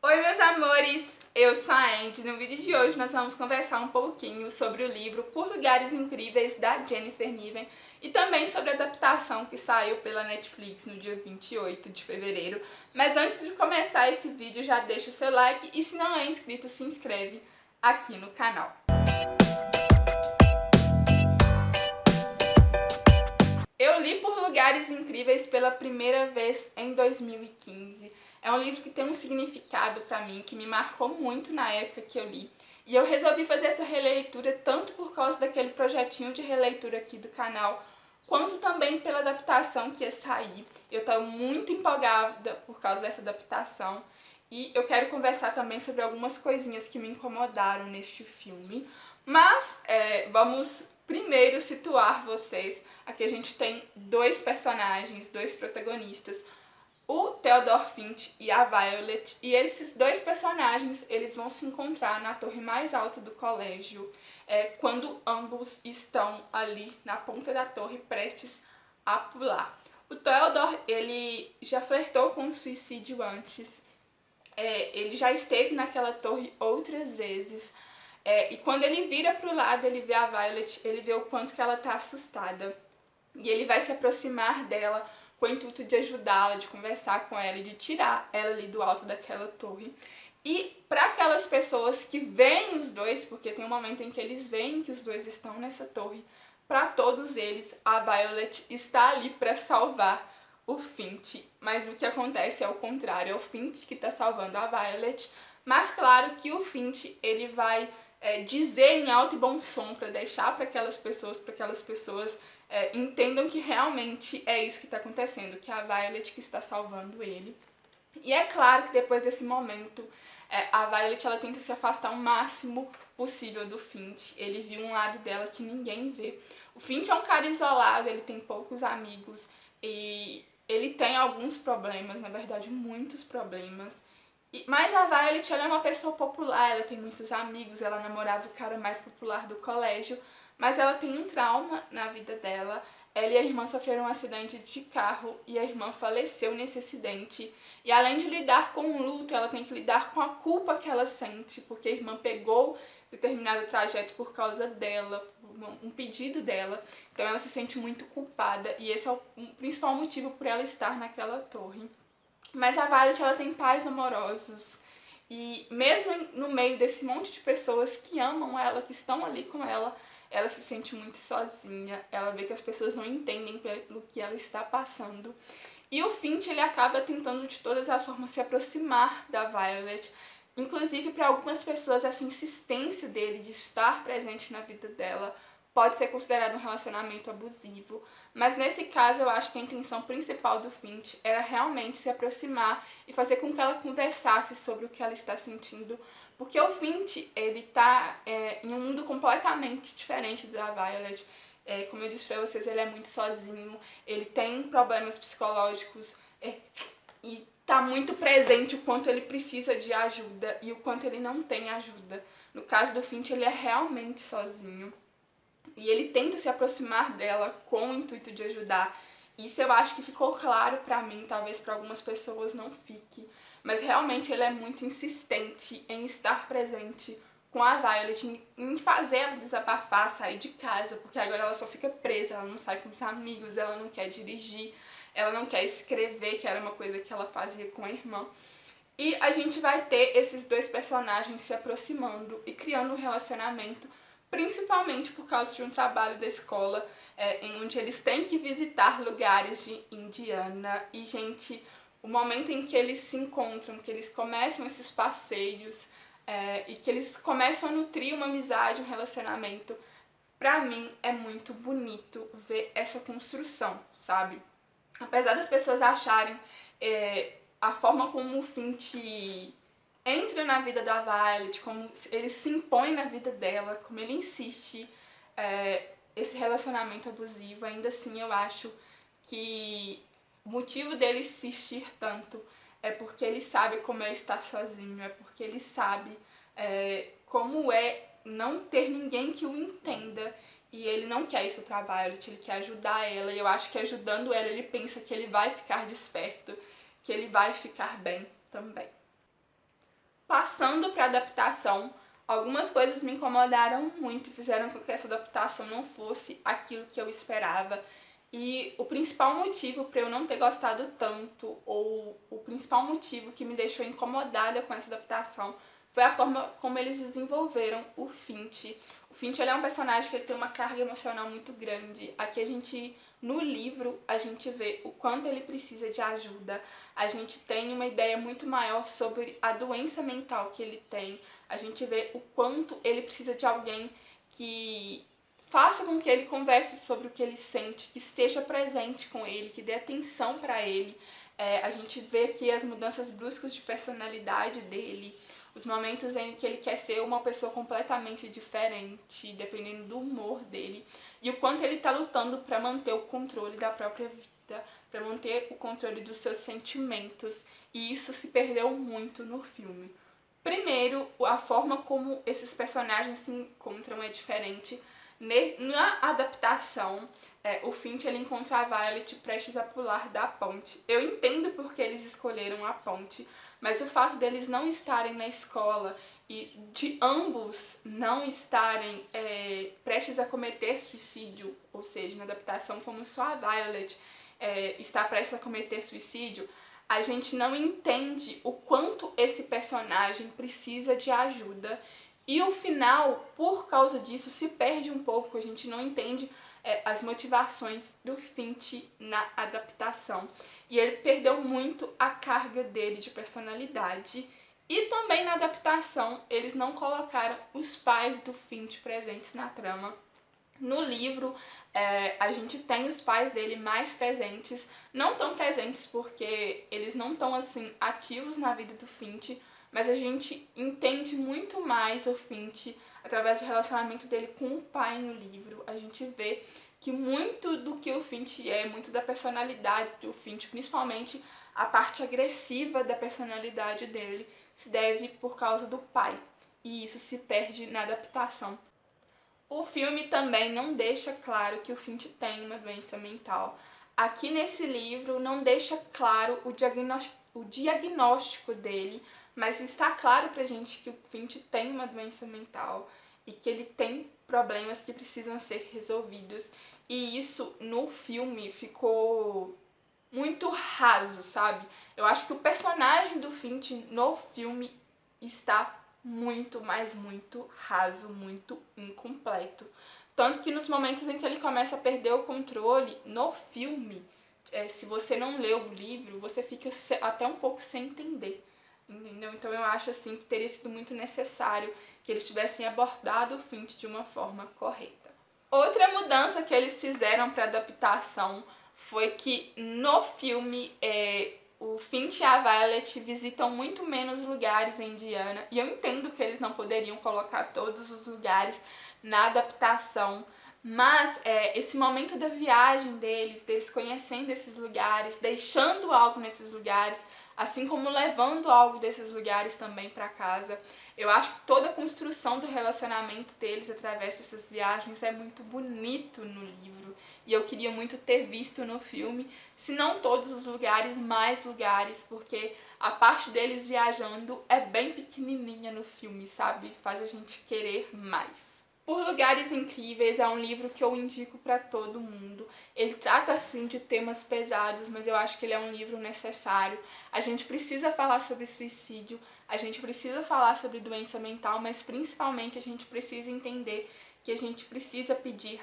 Oi, meus amores! Eu sou a Andy. No vídeo de hoje nós vamos conversar um pouquinho sobre o livro Por Lugares Incríveis, da Jennifer Niven, e também sobre a adaptação que saiu pela Netflix no dia 28 de fevereiro. Mas antes de começar esse vídeo, já deixa o seu like e se não é inscrito, se inscreve aqui no canal. Eu li Por Lugares Incríveis pela primeira vez em 2015. É um livro que tem um significado pra mim, que me marcou muito na época que eu li. E eu resolvi fazer essa releitura tanto por causa daquele projetinho de releitura aqui do canal, quanto também pela adaptação que ia sair. Eu tô muito empolgada por causa dessa adaptação. E eu quero conversar também sobre algumas coisinhas que me incomodaram neste filme. Mas vamos primeiro situar vocês. Aqui a gente tem dois personagens, dois protagonistas, o Theodore Finch e a Violet, e esses dois personagens eles vão se encontrar na torre mais alta do colégio quando ambos estão ali na ponta da torre prestes a pular. O Theodore, ele já flertou com o suicídio antes, ele já esteve naquela torre outras vezes, e quando ele vira pro lado, ele vê a Violet, ele vê o quanto que ela tá assustada, e ele vai se aproximar dela com o intuito de ajudá-la, de conversar com ela e de tirar ela ali do alto daquela torre. E para aquelas pessoas que veem os dois, porque tem um momento em que eles veem que os dois estão nessa torre, para todos eles a Violet está ali para salvar o Finch, mas o que acontece é o contrário, é o Finch que está salvando a Violet, mas claro que o Finch ele vai dizer em alto e bom som para deixar para aquelas pessoas entendam que realmente é isso que está acontecendo, que é a Violet que está salvando ele. E é claro que depois desse momento, a Violet ela tenta se afastar o máximo possível do Finch. Ele viu um lado dela que ninguém vê. O Finch é um cara isolado, ele tem poucos amigos e ele tem alguns problemas, na verdade muitos problemas. Mas a Violet ela é uma pessoa popular, ela tem muitos amigos, ela namorava o cara mais popular do colégio, mas ela tem um trauma na vida dela. Ela e a irmã sofreram um acidente de carro e a irmã faleceu nesse acidente. E além de lidar com o luto, ela tem que lidar com a culpa que ela sente, porque a irmã pegou determinado trajeto por causa dela, um pedido dela. Então ela se sente muito culpada e esse é o principal motivo por ela estar naquela torre. Mas a Violet ela tem pais amorosos e mesmo no meio desse monte de pessoas que amam ela, que estão ali com ela, ela se sente muito sozinha, ela vê que as pessoas não entendem pelo que ela está passando. E o Finch ele acaba tentando de todas as formas se aproximar da Violet, inclusive para algumas pessoas essa insistência dele de estar presente na vida dela pode ser considerado um relacionamento abusivo, mas nesse caso eu acho que a intenção principal do Finch era realmente se aproximar e fazer com que ela conversasse sobre o que ela está sentindo, porque o Finch, ele tá em um mundo completamente diferente da Violet. Como eu disse pra vocês, ele é muito sozinho, ele tem problemas psicológicos e tá muito presente o quanto ele precisa de ajuda e o quanto ele não tem ajuda. No caso do Finch, ele é realmente sozinho. E ele tenta se aproximar dela com o intuito de ajudar. Isso eu acho que ficou claro pra mim, talvez pra algumas pessoas não fique. Mas realmente ele é muito insistente em estar presente com a Violet, em fazer ela desabafar, sair de casa, porque agora ela só fica presa, ela não sai com os amigos, ela não quer dirigir, ela não quer escrever, que era uma coisa que ela fazia com a irmã. E a gente vai ter esses dois personagens se aproximando e criando um relacionamento, principalmente por causa de um trabalho da escola, em onde eles têm que visitar lugares de Indiana. E, gente, o momento em que eles se encontram, que eles começam esses passeios, e que eles começam a nutrir uma amizade, um relacionamento, pra mim é muito bonito ver essa construção, sabe? Apesar das pessoas acharem a forma como o Finch entra na vida da Violet, como ele se impõe na vida dela, como ele insiste esse relacionamento abusivo, ainda assim eu acho que o motivo dele insistir tanto é porque ele sabe como é estar sozinho, é porque ele sabe como é não ter ninguém que o entenda. E ele não quer isso pra Violet, ele quer ajudar ela, e eu acho que ajudando ela ele pensa que ele vai ficar desperto, que ele vai ficar bem também. Olhando para a adaptação, algumas coisas me incomodaram muito e fizeram com que essa adaptação não fosse aquilo que eu esperava. E o principal motivo para eu não ter gostado tanto, ou o principal motivo que me deixou incomodada com essa adaptação, foi a forma como eles desenvolveram o Finch. O Finch, ele é um personagem que ele tem uma carga emocional muito grande. Aqui no livro, a gente vê o quanto ele precisa de ajuda. A gente tem uma ideia muito maior sobre a doença mental que ele tem. A gente vê o quanto ele precisa de alguém que faça com que ele converse sobre o que ele sente, que esteja presente com ele, que dê atenção para ele. A gente vê aqui as mudanças bruscas de personalidade dele, os momentos em que ele quer ser uma pessoa completamente diferente, dependendo do humor dele, e o quanto ele está lutando para manter o controle da própria vida, para manter o controle dos seus sentimentos, e isso se perdeu muito no filme. Primeiro, a forma como esses personagens se encontram é diferente. Na adaptação, o Finch ele encontra a Violet prestes a pular da ponte. Eu entendo porque eles escolheram a ponte, mas o fato deles não estarem na escola e de ambos não estarem prestes a cometer suicídio, ou seja, na adaptação como só a Violet está prestes a cometer suicídio, a gente não entende o quanto esse personagem precisa de ajuda. E o final, por causa disso, se perde um pouco, a gente não entende as motivações do Finch na adaptação. E ele perdeu muito a carga dele de personalidade. E também na adaptação, eles não colocaram os pais do Finch presentes na trama. No livro, a gente tem os pais dele mais presentes, não tão presentes porque eles não estão assim ativos na vida do Finch, mas a gente entende muito mais o Finch através do relacionamento dele com o pai no livro. A gente vê que muito do que o Finch muito da personalidade do Finch, principalmente a parte agressiva da personalidade dele, se deve por causa do pai. E isso se perde na adaptação. O filme também não deixa claro que o Finch tem uma doença mental. Aqui nesse livro não deixa claro o diagnóstico dele, mas está claro pra gente que o Finch tem uma doença mental e que ele tem problemas que precisam ser resolvidos. E isso no filme ficou muito raso, sabe? Eu acho que o personagem do Finch no filme está muito, mas muito raso, muito incompleto. Tanto que nos momentos em que ele começa a perder o controle, no filme, se você não leu o livro, você fica até um pouco sem entender. Entendeu? Então eu acho assim que teria sido muito necessário que eles tivessem abordado o Finch de uma forma correta. Outra mudança que eles fizeram para adaptação foi que no filme o Finch e a Violet visitam muito menos lugares em Indiana, e eu entendo que eles não poderiam colocar todos os lugares na adaptação, mas esse momento da viagem deles conhecendo esses lugares, deixando algo nesses lugares, assim como levando algo desses lugares também para casa. Eu acho que toda a construção do relacionamento deles através dessas viagens é muito bonito no livro. E eu queria muito ter visto no filme, se não todos os lugares, mais lugares, porque a parte deles viajando é bem pequenininha no filme, sabe? Faz a gente querer mais. Por Lugares Incríveis é um livro que eu indico para todo mundo. Ele trata assim de temas pesados, mas eu acho que ele é um livro necessário. A gente precisa falar sobre suicídio, a gente precisa falar sobre doença mental, mas principalmente a gente precisa entender que a gente precisa pedir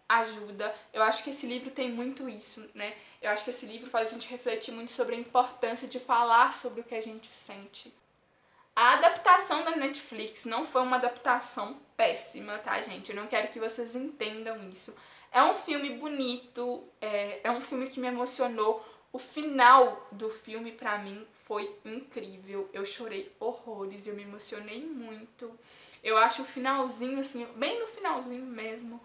ajuda. Eu acho que esse livro tem muito isso, né? Eu acho que esse livro faz a gente refletir muito sobre a importância de falar sobre o que a gente sente. A adaptação da Netflix não foi uma adaptação péssima, tá, gente? Eu não quero que vocês entendam isso. É um filme bonito, é um filme que me emocionou. O final do filme, pra mim, foi incrível. Eu chorei horrores, eu me emocionei muito. Eu acho o finalzinho, assim, bem no finalzinho mesmo,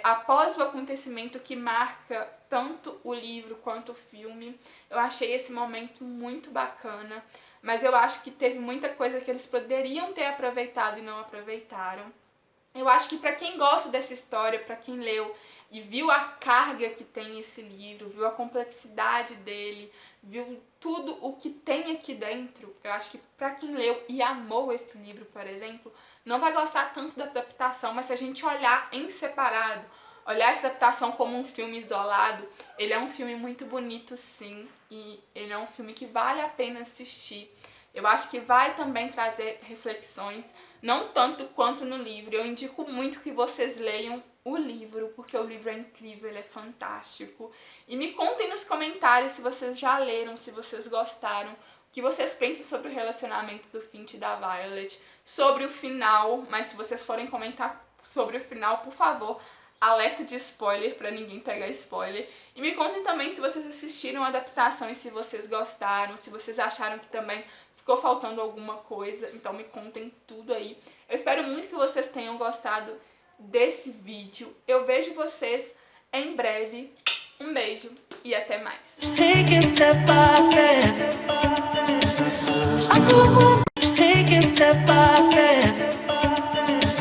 após o acontecimento que marca tanto o livro quanto o filme, eu achei esse momento muito bacana. Mas eu acho que teve muita coisa que eles poderiam ter aproveitado e não aproveitaram. Eu acho que para quem gosta dessa história, para quem leu e viu a carga que tem esse livro, viu a complexidade dele, viu tudo o que tem aqui dentro, eu acho que para quem leu e amou esse livro, por exemplo, não vai gostar tanto da adaptação, mas se a gente olhar em separado, olhar essa adaptação como um filme isolado, ele é um filme muito bonito, sim, e ele é um filme que vale a pena assistir. Eu acho que vai também trazer reflexões, não tanto quanto no livro. Eu indico muito que vocês leiam o livro, porque o livro é incrível, ele é fantástico. E me contem nos comentários se vocês já leram, se vocês gostaram, o que vocês pensam sobre o relacionamento do Finch e da Violet, sobre o final, mas se vocês forem comentar sobre o final, por favor, alerta de spoiler para ninguém pegar spoiler. E me contem também se vocês assistiram a adaptação e se vocês gostaram, se vocês acharam que também ficou faltando alguma coisa, então me contem tudo aí. Eu espero muito que vocês tenham gostado desse vídeo. Eu vejo vocês em breve. Um beijo e até mais. Just take it step by step.